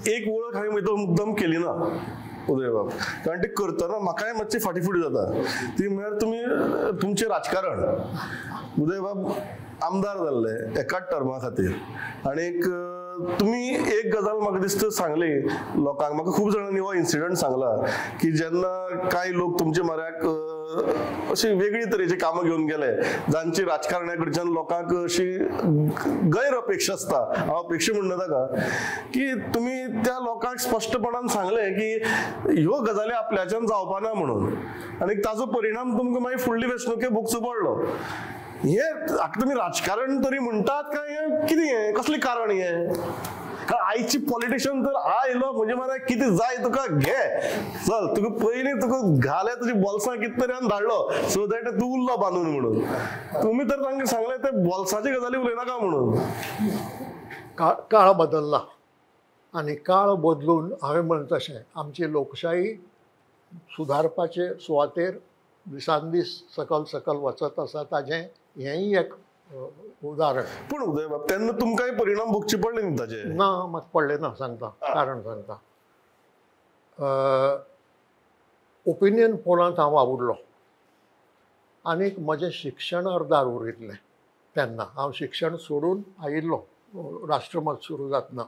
एक वळख हांवें मुद्दम केली ना उदय बाब, कारण ते करतना म्हाकाय मातशी फाटीफुटी जाता ती म्हळ्यार तुमी तुमचें राजकारण. उदय बाब आमदार जाल्ले एकाच टर्मा खातीर आनीक तुम्ही एक गजाल म्हाका दिसता सांगली लोकांक, म्हाका खूब जाणांनी हो इन्सिडंट सांगला की जेन्ना कांय लोक तुमच्या म्हऱ्याक अशी वेगळी तरेची कामां घेवन गेले जांची राजकारण्या कडच्यान लोकांक अशी गैर अपेक्षा आसता, हांव अपेक्षा म्हणना ताका, की तुमी त्या लोकांक स्पश्टपणान सांगले की ह्यो गजाली आपल्याच्यान जावपाना म्हणून, आनी ताजो परिणाम तुमकां मागीर फुडली वेंचणुके भोगचो पडलो. हे तुम्ही राजकारण तरी म्हणटात काय कितें हें कसलें कारण हें? कारण आयची पॉलिटिशियन तर आयलो म्हणजे मरे कितें जाय तुका घे चल, तुका पयलीं तुका घाले तुजी बोल्सां कितें तरी आनी धाडलो सो दॅट तूं उरलो बांदून म्हणून. तुमी तर तांकां सांगले ते बोल्साची गजाली उलयनाका म्हणून. काळ बदलला आनी काळ बदलून हांवें म्हणटा तशें आमची लोकशाही सुदारपाचे सुवातेर दिसान दीस सकल सकल वचत आसा, ताजें हेंय एक उदाहरण. पूण उदय बाब तेन्ना तुमकांय परिणाम भोगचे पडले न्ही ताचे? ना, म्हाका पडले ना. सांगता कारण सांगता. ओपिनियन पोलांत हांव वावुरलो आनीक म्हजें शिक्षण अर्दार उरिल्लें. तेन्ना हांव शिक्षण सोडून आयिल्लो राष्ट्रमत सुरू जातना.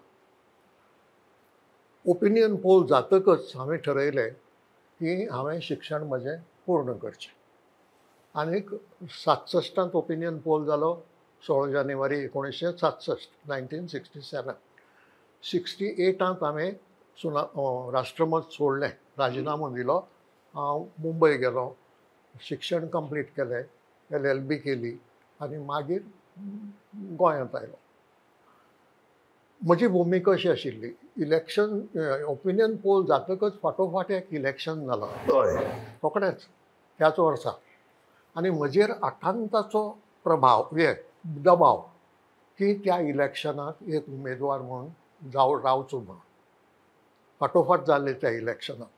ओपिनियन पोल जातकच हांवें ठरयलें की हांवें शिक्षण म्हजें पूर्ण करचें. आनीक 67 ओपिनियन पोल जालो 16 जानेवारी 1967, 1967. 68 हांवें राष्ट्रमत सोडलें, राजिनामो दिलो. हांव मुंबय गेलो, शिक्षण कंप्लीट केलें, LLB केली आनी मागीर गोंयांत आयलो. म्हजी भुमिका अशी आशिल्ली, इलेक्शन ओपिनियन पोल जातकच फाटोफाट एक इलेक्शन जालो रोखडेंच त्याच वर्सा, आनी म्हजेर आठांताचो प्रभाव दबाव की त्या इलेक्शनाक एक उमेदवार म्हणून रावचो म्हणून. फाटोफाट जाल्ले त्या इलेक्शनाक.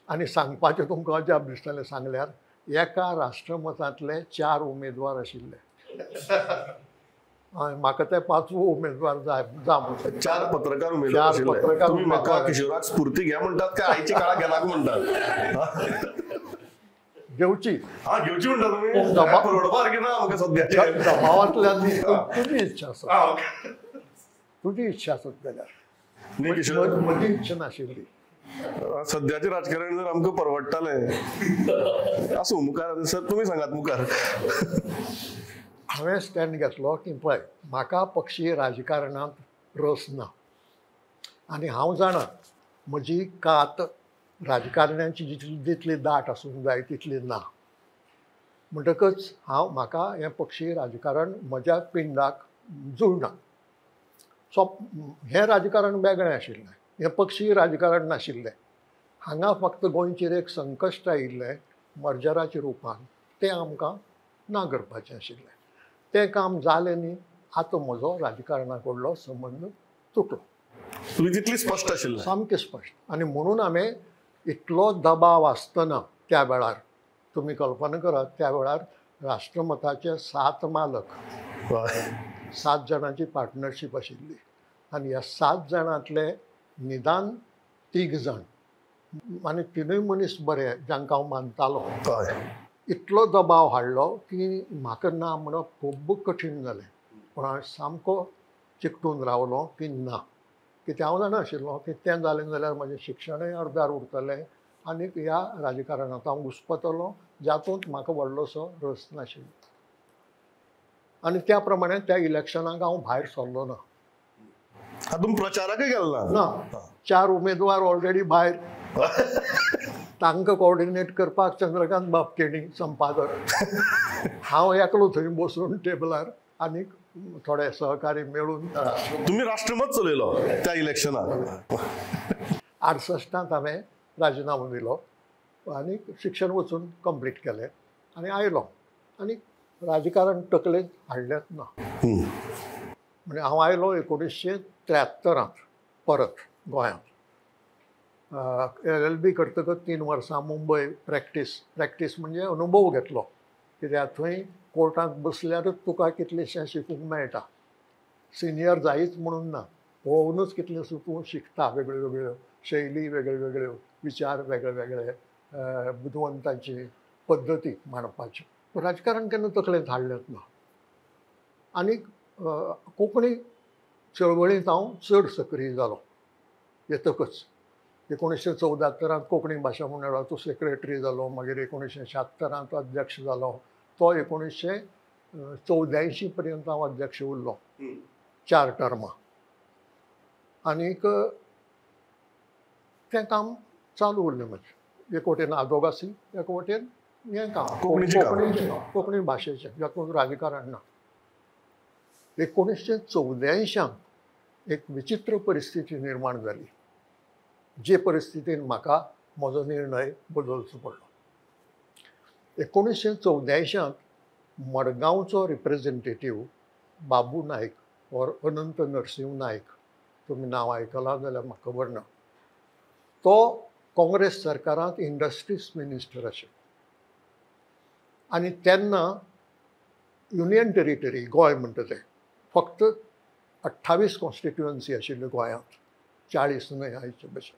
आनी सांगपाचें तुमकां अजाप दिसतलें सांगल्यार एका राष्ट्रमतांतले 4 उमेदवार आशिल्ले. म्हाका ते 5वो उमेदवार जाय म्हणून 4 पत्रकार उमेदवार आशिल्ले. तुम्ही म्हाका किशोराक स्फूर्ती घ्या म्हणटात काय आयची काळा घेनाका म्हणटात? घेवची घेवची म्हणटा तुमी? परवडपार की ना म्हाका सद्याच्या दबावांतल्यान तुजी इच्छा आसत, तुजी इच्छा आसत जाल्यार. न्ही किशोर, म्हजी इच्छा नाशिल्ली. सद्याचे राजकारण जर आमकां परवडटालें आसूं मुखार सर तुमी सांगात मुखार. हांवें स्टँड घेतलो की पळय म्हाका पक्षीय राजकारणांत रस ना आनी हांव जाणा म्हजी कात राजकारण्यांची जितली दाट आसूंक जाय तितली ना. म्हणटकच म्हाका हें पक्षीय राजकारण म्हज्या पिंडाक जुळना. सो हें राजकारण वेगळें आशिल्लें, हें पक्षीय राजकारण नाशिल्लें. हांगा फक्त गोंयचेर एक संकश्ट आयिल्लें मर्जराच्या रुपान, तें आमकां ना करपाचें आशिल्लें. तें काम जालें न्ही, आतां म्हजो राजकारणा कडलो संबंद तुटलो. तुमी तितली स्पश्ट आशिल्लें? सामकें स्पश्ट. आनी म्हणून हांवें इतलो दबाव आसतना त्या वेळार, तुमी कल्पना करात, त्या वेळार राष्ट्रमताचे 7 मालक, 7 जाणांची पार्टनरशीप आशिल्ली आनी ह्या 7 जाणांतले निदान 3 जाण आनी 3 मनीस बरे जांकां हांव मानतालो, इतलो दबाव हाडलो की म्हाका ना म्हणप खूब कठीण जालें. पूण हांवें सामको चिकटून रावलो की ना, कित्याक हांव जाणा आशिल्लो की तें जालें जाल्यार म्हजें शिक्षणय अर्दार उरतलें आनी ह्या राजकारणांत हांव घुस्पतलो जातूंत म्हाका व्हडलोसो रस नाशिल्लो. आनी त्या प्रमाणे त्या इलेक्शनाक हांव भायर सरलो ना. तुमी प्रचाराकय गेलो ना? 4 उमेदवार ऑलरेडी भायर. तांकां कोऑर्डिनेट करपाक चंद्रकांत बापकेणी संपादक, हांव एकलो थंय बसून टेबलार आनीक थोडे सहकारी मेळून. तुम्ही राष्ट्रमत चलयलो त्या इलेक्शनाक? 68 हांवें राजिनामो दिलो आनी शिक्षण वचून कंप्लीट केलें आनी आयलो. आनी राजकारण तकलेंत हाडलेंच ना. म्हणजे हांव आयलो 1973 परत गोंयांत. LLB करतकच 3 वर्सां मुंबय प्रॅक्टीस म्हणजे अनुभव घेतलो. कित्याक थंय कोर्टांत बसल्यारच तुका कितलेशें शिकूंक मेळटा. सिनियर जायच म्हणून ना, पळोवनूच कितलें तूं शिकता वेगळ्यो वेगळ्यो शैली वेगळ्यो वेगळ्यो विचार वेगळे वेगळे बुदवंतांची पद्दती मांडपाच्यो. राजकारण केन्ना तकलेंत हाडलेंच ना. आनीक कोंकणी चळवळींत हांव चड सक्रीय जालो येतकच. 1974 कोंकणी भाशा मंडळाचो सेक्रेटरी जालो, मागीर 1976 अध्यक्ष जालो. तो 1984 पर्यंत हांव अध्यक्ष उरलो 4 टर्मां. आनीक तें काम चालू उरलें म्हजें. एक वटेन आदोगासी, एक वटेन हें काम कोंकणी भाशेचें, जातूंत राजकारण ना. 1984 एक विचित्र परिस्थिती निर्माण जाली, जे परिस्थितीन म्हाका म्हजो निर्णय बदलचो पडलो. 1984 मडगांवचो रिप्रेझेंटेटीव बाबू नायक और अनंत नरसिंह नायक, तुमी नांव आयकलां जाल्यार म्हाका खबर ना, तो काँग्रेस सरकारांत इंडस्ट्रीज मिनिस्टर आशिल्लो. आनी तेन्ना युनियन टेरिटरी गोंय म्हणटा तें फक्त 28 कॉन्स्टिट्युएन्सी आशिल्ल्यो गोंयांत, 40 न्हय आयचे भशेन.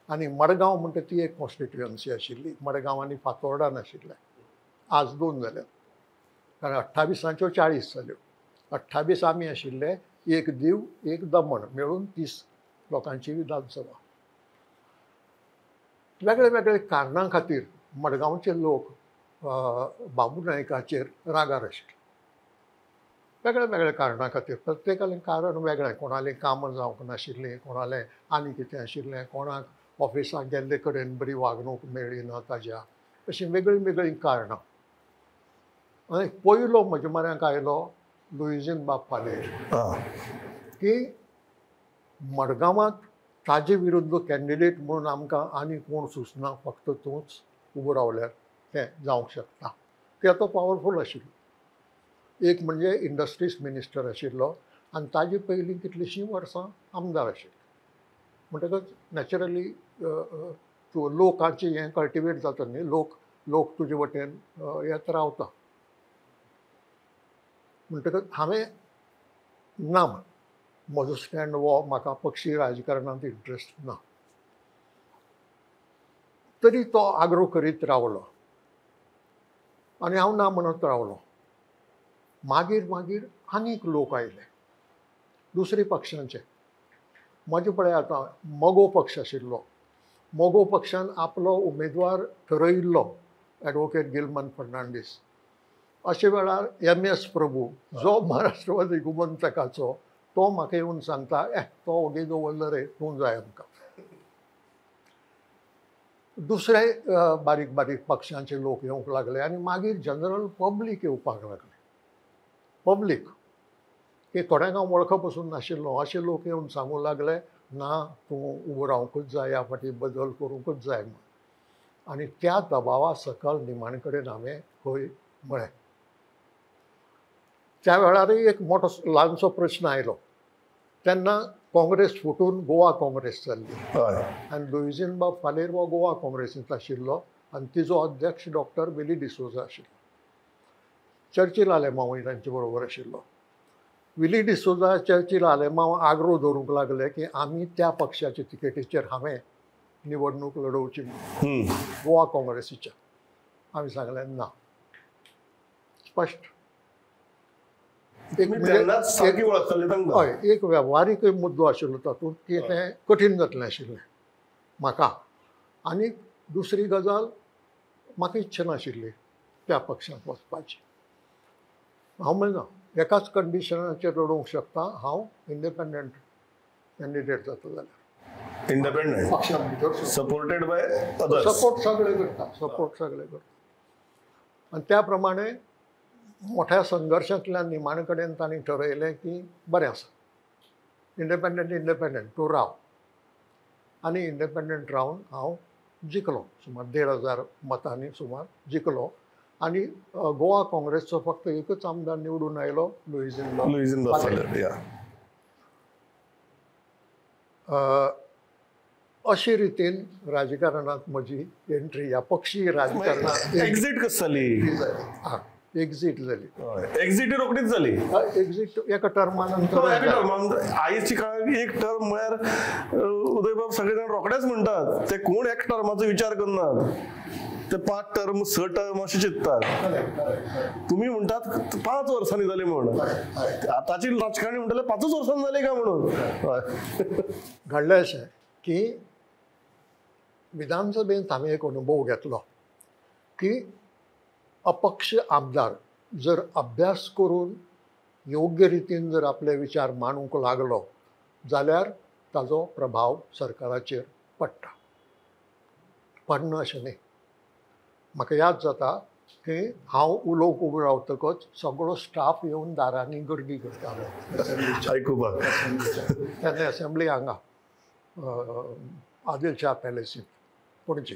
आनी मडगांव म्हणटा ती एक कॉन्स्टिट्युएन्सी आशिल्ली. मडगांव आनी फातोर्डा नाशिल्ले. आज 2 जाल्या, कारण 28च्यो 40 जाल्यो. 28 आमी आशिल्ले, एक दीव एक दमण मेळून 30 लोकांची विधानसभा. वेगळे वेगळे कारणां खातीर मडगांवचे लोक बाबू नायकाचेर रागार आशिल्ले. वेगळे वेगळे कारणां खातीर, प्रत्येकालें कारण वेगळें. कोणालें कामां जावंक नाशिल्लीं, कोणालें आनी कितें आशिल्लें, कोणाक ऑफिसाक गेल्ले कडेन बरी वागणूक मेळ्ळी ना ताज्या, अशीं वेगळीं वेगळीं कारणां. आनी पयलो म्हज्या म्हऱ्यांत आयलो लुईजीन फालेर, की मडगांवांत ताजे विरुद्ध कॅन्डिडेट म्हणून आमकां आनी कोण सुचना, फक्त तूंच उबो रावल्यार तें जावंक शकता. तो पावरफूल आशिल्लो. एक म्हणजे इंडस्ट्रीज मिनिस्टर आशिल्लो आनी ताजे पयलीं कितलींशीं वर्सां आमदार आशिल्लो. म्हणटकच नॅचरली तूं लोकांचें हें कल्टिवेट जाता न्ही, लोक तुजे वटेन येत रावता. म्हणटकच हांवें ना म्हजो स्टँड हो, म्हाका पक्षी राजकारणांत इंट्रस्ट ना. तरी तो आग्रो करीत रावलो आनी हांव ना म्हणत रावलो. मागीर आनीक लोक आयले दुसरे पक्षांचे. म्हजे पळय आतां मोगो पक्ष आशिल्लो. मोगो पक्षान आपलो उमेदवार ठरयिल्लो, एडवोकेट गिलमन फर्नांडीस. अशे वेळार MS प्रभू, जो महाराष्ट्रवादी गोमंतकाचो, तो म्हाका येवन सांगता, तो ओगी दवरलो रे, तूं जाय आमकां. दुसरे बारीक बारीक पक्षांचे लोक येवंक लागले आनी मागीर जनरल पब्लीक येवपाक लागले. पब्लीक, की थोड्यांक हांव वळख पासून नाशिल्लो, अशे लोक येवन सांगूंक लागले, ना तूं उबो रावंकूच जाय, ह्या फाटी बदल करूंकूच जाय म्हूण. आनी त्या दबावा सकल निमाणे कडेन हांवें खंय म्हळें. त्या वेळारय एक मोठो ल्हानसो प्रश्न आयलो. तेन्ना काँग्रेस फुटून गोवा काँग्रेस जाल्ली आनी लुईजीन फालेर हो गोवा काँग्रेसींत आशिल्लो आनी तिजो अध्यक्ष डॉक्टर विली डिसोजा आशिल्लो. चर्चिल आलेमांवूय तांचे बरोबर आशिल्लो. विली डिसोजा, चर्चिल आलेमांव आग्रो धरूंक लागले की आमी त्या पक्षाच्या तिकेटीचेर हांवें निवडणूक लडोवची गोवा काँग्रेसीच्या. हांवें सांगलें ना. स्पश्ट. हय, एक वेव्हारीक मुद्दो आशिल्लो तातूंत, की तें कठीण जातलें आशिल्लें म्हाका. आनी दुसरी गजाल, म्हाका इच्छा नाशिल्ली त्या पक्षांत वचपाची. हांव म्हणना एकाच कंडिशनाचेर लडोवंक शकता, हांव इंडिपेंडंट कॅन्डिडेट जाता जाल्यार. इंडिपेंडंट पक्षां भितर सपोर्टेड बाय अदर्स. सपोर्ट सगळे करता. आनी त्या प्रमाणे मोठ्या संघर्शांतल्यान निमाणे कडेन तांणी ठरयलें की बरें आसा, इंडिपेंडंट तूं राव. आनी इंडिपेंडंट रावन हांव जिखलो, सुमार 1,500 मतांनी सुमार जिखलो. आनी गोवा काँग्रेसचो फक्त एकच आमदार निवडून आयलो, लुईजीन फालेर. अशे रितीन राजकारणांत म्हजी एंट्री ह्या पक्षी राजकारणांत एक्झिट कशी जाली. एक्झिट जाली. एक्झिट रोखडीच जाली. एक्झिट एका टर्मा नंतर आईची काळ एक टर्म म्हळ्यार उदयबाब सगळे जाण रोखडेच म्हणटात ते कोण एक टर्माचो विचार करनात, ते 5 टर्म 6 टर्म अशें चिंततात. तुम्ही म्हणटात 5 वर्सांनी जाले म्हणून. आताची राजकारणी म्हणटाले 5च वर्सांनी जाले काय म्हणून. घडलें अशें की विधानसभेंत हांवें एक अनुभव घेतलो की अपक्ष आमदार जर अभ्यास करून योग्य रितीन जर आपले विचार मांडूंक लागलो जाल्यार ताजो प्रभाव सरकाराचेर पडटा. पडना अशें न्ही. म्हाका याद जाता की हांव उलोवंक उबो रावतकच सगळो स्टाफ येवन दारांनी गर्दी करतालो आयकुपाक. तेन्ना असेंब्ली हांगा आदिल शाह पॅलेसींत पणजे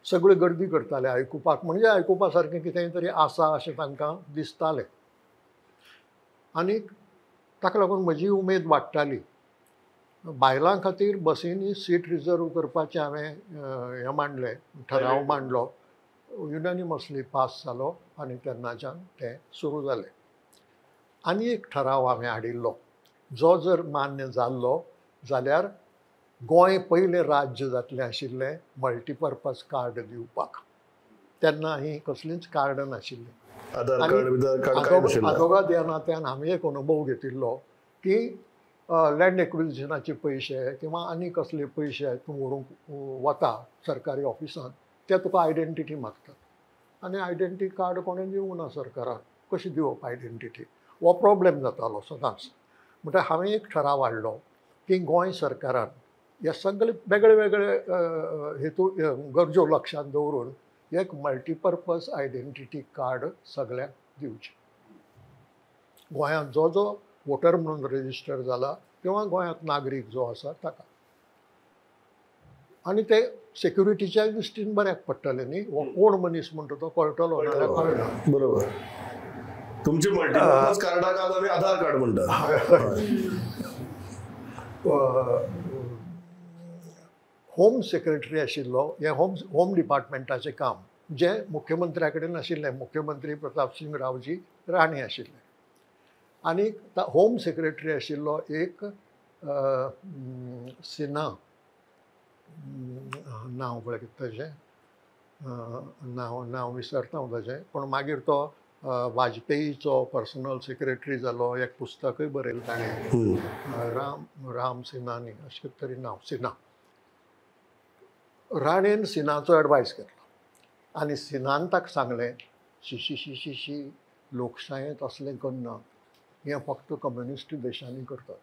सगळे गर्दी करताले आयकुपाक. म्हणजे आयकुपा सारकें कितेंय तरी आसा अशें तांकां दिसतालें. आनीक ताका लागून म्हजी उमेद वाडटाली. बायलां खातीर बसींनी सीट रिजर्व करपाचें हांवें हें मांडलें, ठराव मांडलो. युनानिमसली पास जालो आनी तेन्नाच्यान तें सुरू जालें. आनी एक ठराव हांवें हाडिल्लो जो जर मान्य जाल्लो जाल्यार गोंय पयलें राज्य जातलें आशिल्लें मल्टीपर्पज कार्ड दिवपाक. तेन्ना ही कसलींच कार्ड नाशिल्लीं. आधार कार्ड बिधार कार्ड कांय नाशिल्लें. आदोगाद ह्या नात्यान हांवें एक अनुभव घेतिल्लो की लँड एक्विजिशनाचे पयशे किंवा आनी कसले पयशे तूं व्हरूंक वता सरकारी ऑफिसांत ते तुका आयडेंटिटी मागतात. आनी आयडेंटिटी कार्ड कोणें दिवंक ना सरकारान. कशी दिवप आयडेंटिटी? हो प्रॉब्लेम जातालो सदांच. म्हणटा हांवें एक ठराव हाडलो की गोंय सरकारान हे सगळे वेगळे वेगळे हेतू गरजो लक्षांत दवरून एक मल्टीपर्पज आयडेंटिटी कार्ड सगळ्यांक दिवचें. गोंयांत जो जो वोटर म्हणून रजिस्टर जाला किंवा गोंयांत नागरीक जो आसा ताका. आनी ते सेक्युरिटीच्या दृश्टीन बऱ्याक पडटलें न्ही. हो कोण मनीस म्हणटा तो कळटलो नाल्यार कळना. बरोबर. तुमचे मल्टीपर्पज कार्डाक आमी आधार कार्ड म्हणटात. होम सेक्रेटरी आशिल्लो हें होम डिपार्टमेंटाचें काम जें मुख्यमंत्र्या कडेन आशिल्लें. मुख्यमंत्री प्रताप सिंग रावजी राणे आशिल्ले. आनी होम सेक्रेटरी आशिल्लो एक सिन्हा नांव पळय कितें ताचें नांव विसरता हांव ताचें. पूण मागीर तो वाजपेयीचो पर्सनल सेक्रेटरी जालो. एक पुस्तकूय बरयलें ताणें राम सिन्हा न्ही अशें कितें तरी नांव सिन्हा. राणेन सिन्हाचो एडवायस घेतलो आनी सिन्हान ताका सांगलें शिशी शिशी शी लोकशायेंत असलें करना. हें फक्त कम्युनिस्ट देशांनी करतात.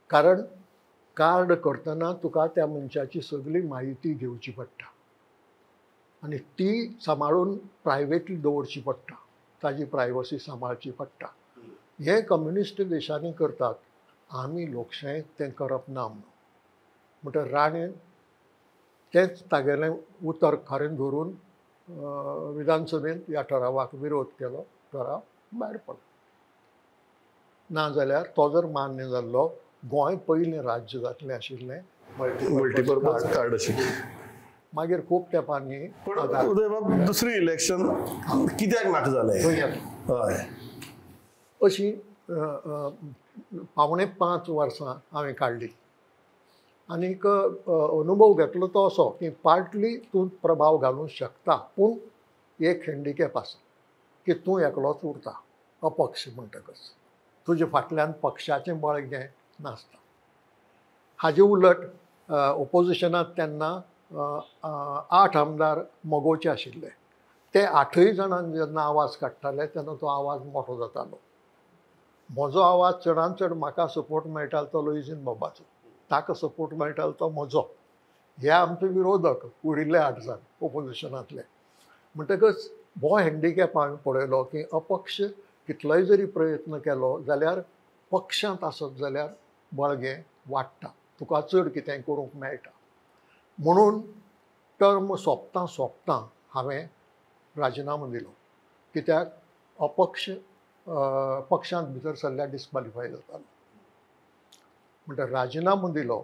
कारण कार्ड करतना तुका त्या मनशाची सगळी म्हायती घेवची पडटा आनी ती सांबाळून प्रायवेटली दवरची पडटा. ताजी प्रायवसी सांबाळची पडटा. हे कम्युनिस्ट देशांनी करतात. आमी लोकशायेंत तें करप ना म्हणून. म्हणटा राणेन तेंच तागेलें उतर खरें धरून विधानसभेंत ह्या ठरावाक विरोध केलो. ठराव भायर पडलो. नाजाल्यार तो जर मान्य जाल्लो गोंय पयलें राज्य जातलें आशिल्लें मल्टीपर्पज कार्ड आशिल्लें. मागीर खूब तेंपांनी उदयबाब दुसरी इलेक्शन कित्याक नाका जालें? हय. अशी 4.5 वर्सां हांवें काडली. आनीक अनुभव घेतलो तो असो की पार्टली तूं प्रभाव घालूंक शकता पूण एक हँडिकॅप आसा की तूं एकलोच उरता अपक्ष म्हणटकच. तुजे फाटल्यान पक्षाचें बळगें नासता. हाजे उलट ओपोजिशनांत तेन्ना 8 आमदार मोगोवचे आशिल्ले. ते 8य जाणांक जेन्ना आवाज काडटाले तेन्ना तो आवाज मोठो जातालो. म्हजो आवाज चडांत चड म्हाका सपोर्ट मेळटालो तो लॉइजीन बाबाचो. ताका सपोर्ट मेळटालो तो म्हजो. हे आमचे विरोधक उरिल्ले 8 जाण ओपोजिशनांतले. म्हणटकच हो हँडिकॅप हांवें पळयलो की अपक्ष कितलोय जरी प्रयत्न केलो जाल्यार पक्षांत आसत जाल्यार बळगें वाडटा. तुका चड कितेंय करूंक मेळटा. म्हणून टर्म सोंपता हांवें राजिनामो दिलो. कित्याक अपक्ष पक्षांत भितर सरल्यार डिस्क्वॉलिफाय जातालो. म्हणटा राजिनामो दिलो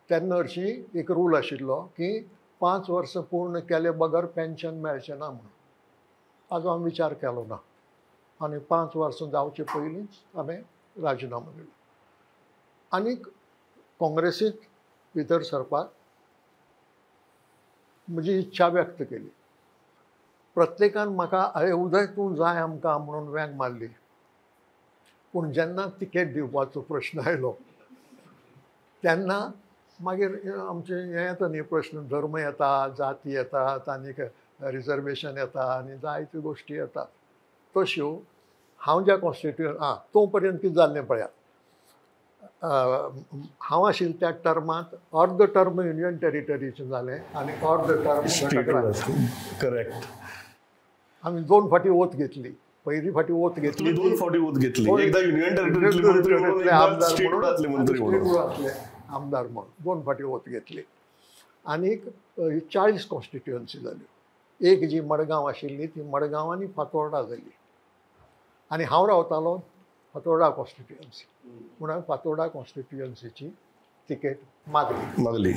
तेन्ना हरशीं एक रूल आशिल्लो की 5 वर्सां पूर्ण केले बगर पेन्शन मेळचें ना म्हणून. हाजो हांवें विचार केलो ना आनी 5 वर्सां जावचे पयलींच हांवें राजिनामो दिलो आनीक काँग्रेसींत भितर सरपाक म्हजी इच्छा व्यक्त केली. प्रत्येकान म्हाका अरे उदय तूं जाय आमकां म्हणून वेंग मारली, पूण जेन्ना तिकेट दिवपाचो प्रश्न आयलो तेन्ना मागीर आमचे हें येता न्ही प्रश्न, धर्म येता, जाती येतात आनीक रिजर्वेशन येता आनी जायत्यो गोश्टी येतात. तश्यो हांव ज्या तो पर्यंत कितें जाल्लें पळयात, हांव आशिल्ल्या त्या टर्मांत अर्द टर्म युनियन टेरिटरीचें जालें आनी अर्द टर्म करेक्ट. आमी 2 फावटी वोट घेतली. पयली फावटी वोट घेतली, 2 फावटी वोट घेतली, एकदा युनियन टेरिटरीतले मंत्री म्हणून, एकदा स्टेटूडांतले मंत्री म्हणून, आमदार म्हणून 2 फावटी वोट घेतली. आनीक 40 कॉन्स्टिट्युएन्सी जाल्यो. एक जी मडगांव आशिल्ली ती मडगांव आनी फातोर्डा जाली आनी हांव रावतालो फातोर्डा कॉन्स्टिट्युएन्सी म्हणून हांवें फातोर्डा कॉन्स्टिट्युएन्सीची तिकेट मागली.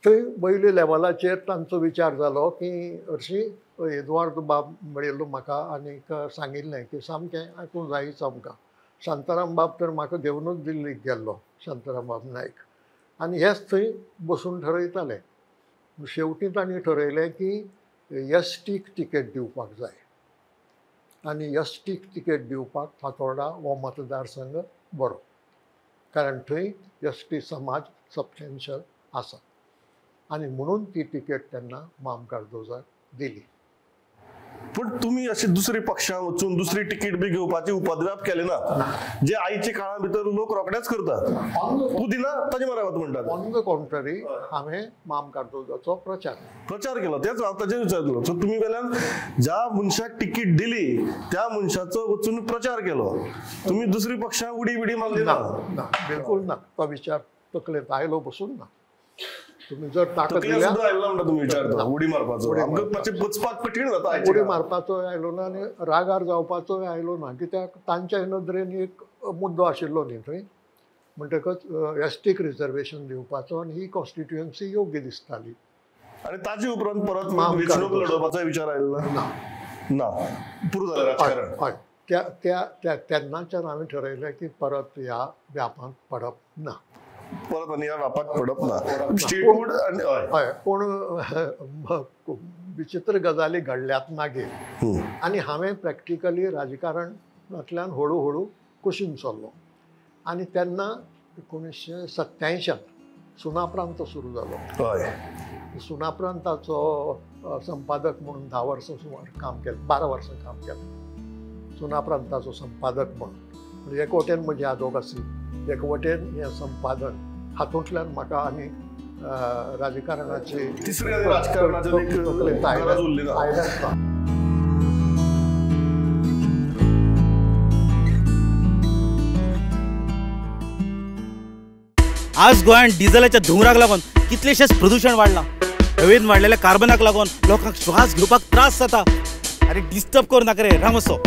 थंय वयल्या लेवलाचेर तांचो विचार जालो की हरशीं एदवार्द बाब मेळिल्लो म्हाका आनीक सांगिल्लें की सामकें तूं जायच आमकां. शांताराम बाब तर म्हाका घेवनूच दिल्लीक गेल्लो, शांताराम बाब नायक, आनी हेच थंय बसून ठरयताले. शेवटी तांणी ठरयलें की एसटीक तिकेट दिवपाक जाय आनी एसटीक तिकेट दिवपाक फातोर्डा हो मतदारसंघ बरो, कारण थंय एसटी समाज सबस्टेन्शियल आसा आनी म्हणून ती तिकेट तेन्ना माम कार्दोजाक दिली. पण तुम्ही अशी दुसरी पक्षां वचून दुसरी तिकीट बी घेवपाची उपद्रव केले ना, जे आईच्या काळा भितर लोक रोखडेच करतात. तूं दिना ताजे मरावत म्हणटात. ऑन द कॉन्ट्ररी हांवें माम कार्दोजाचो प्रचार केलो. तेच हांव ताजेर विचारलो. सो तुमी वेल्यान ज्या मनशाक तिकीट दिली त्या मनशाचो वचून प्रचार केलो, तुमी दुसरी पक्षां उडी मारली ना? बिलकुल ना. तो विचार तकलेंत आयलो बसून ना. तुम्ही जर ताकद दिल्या उडी मारपाचो वचपाक कठीण जाता. उडी मारपाचो आयलो ना आनी रागार जावपाचो आयलो ना, कित्याक तांच्या नदरेन एक मुद्दो आशिल्लो न्ही थंय. म्हणटकच एसटीक रिजर्वेशन दिवपाचो आनी ही कॉन्स्टिट्युएन्सी योग्य दिसताली. आनी ताजे उपरांत परत वेंचणूक लडोवपाचो विचार आयलो ना? पुरो जालें राजकारण. हय, तेन्नाच्यान हांवें ठरयलें की परत ह्या व्यापांत पडप ना. परत आनी ह्या व्यापाक पडप ना. स्टेटहूड हय, पूण विचित्र गजाली घडल्यात मागीर आनी हांवें प्रॅक्टिकली राजकारणांतल्यान हळू हळू कुशीन चल्लो. आनी तेन्ना 1987 सुनाप्रांत सुरू जालो. सुनाप्रांताचो संपादक म्हणून 10 वर्सां सुमार काम केलें, 12 वर्सां काम केलें सुनाप्रांताचो संपादक म्हणून. म्हणजे एक वटेन म्हजी आदोगासी, एक वटेन हें संपादन, हातूंतल्यान म्हाका आनी राजकारणाची आज गोंयांत डिझेलाच्या धुंवराक लागून कितलेशेच प्रदूषण वाडलां. हवेन वाडलेल्या कार्बनाक लागून लोकांक श्वास घेवपाक त्रास जाता. अरे डिस्टर्ब करू नाका रे, राम असो.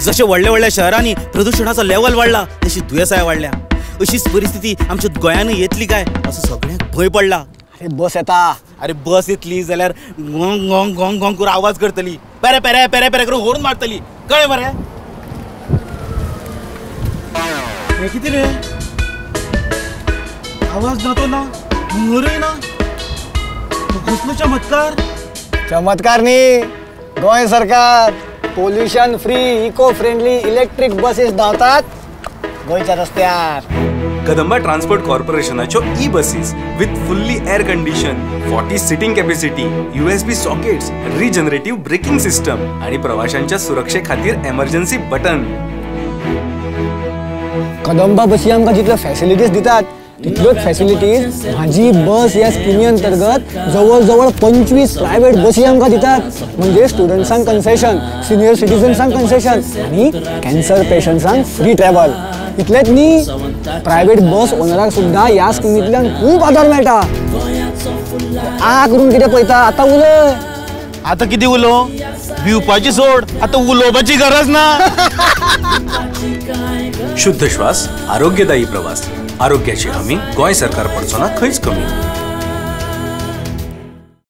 जशे व्हडल्या व्हडल्या शहरांनी प्रदूषणाचो लेवल वाडला तशी दुयेंसांय वाडल्या. अशीच परिस्थिती आमच्या गोंयांतूय येतली काय असो सगळ्यांक भंय पडला. अरे बस येता. अरे बस येतली जाल्यार गोंग गोंग गोंग गोंग करून आवाज करतली, पेरे पेरे पेरे पेरे करून हॉर्न मारतली, कळ्ळें मरे? हे कितें रे? आवाज ना तो ना, मोरय ना, कसलो चमत्कार? चमत्कार न्ही, गोंय सरकार pollution free eco friendly electric buses धांवतात गोंयच्या रस्त्यार. कदंबा ट्रान्सपोर्ट कॉर्पोरेशनाच्यो e buses with fully air condition, 40 seating capacity, USB sockets, regenerative braking system आणि प्रवाशांच्या सुरक्षे खातीर एमर्जन्सी बटन. कदंबा बसी आमकां जितल्यो फॅसिलिटीज दितात तितल्योच फॅसिलिटीज म्हाजी बस ह्या स्किमी अंतर्गत जवळ जवळ 25 प्रायव्हेट बसी आमकां दितात. म्हणजे स्टुडंट्सांक कन्सेशन, सिनियर सिटीजन्सांक कन्सेशन आनी कॅन्सर पेशंट्सांक फ्री ट्रॅव्हल. इतलेंच न्ही, प्रायव्हेट बस ओनराक सुद्दां ह्या स्किमींतल्यान खूब आदार मेळटा. करून कितें पळयता, आतां उलय. आता किती उलो? भिवपाची सोड, आता उलोवपाची गरज ना. शुद्ध श्वास, आरोग्यदायी प्रवास, आरोग्याची हमी गोंय सरकार पडचो ना खंयच कमी.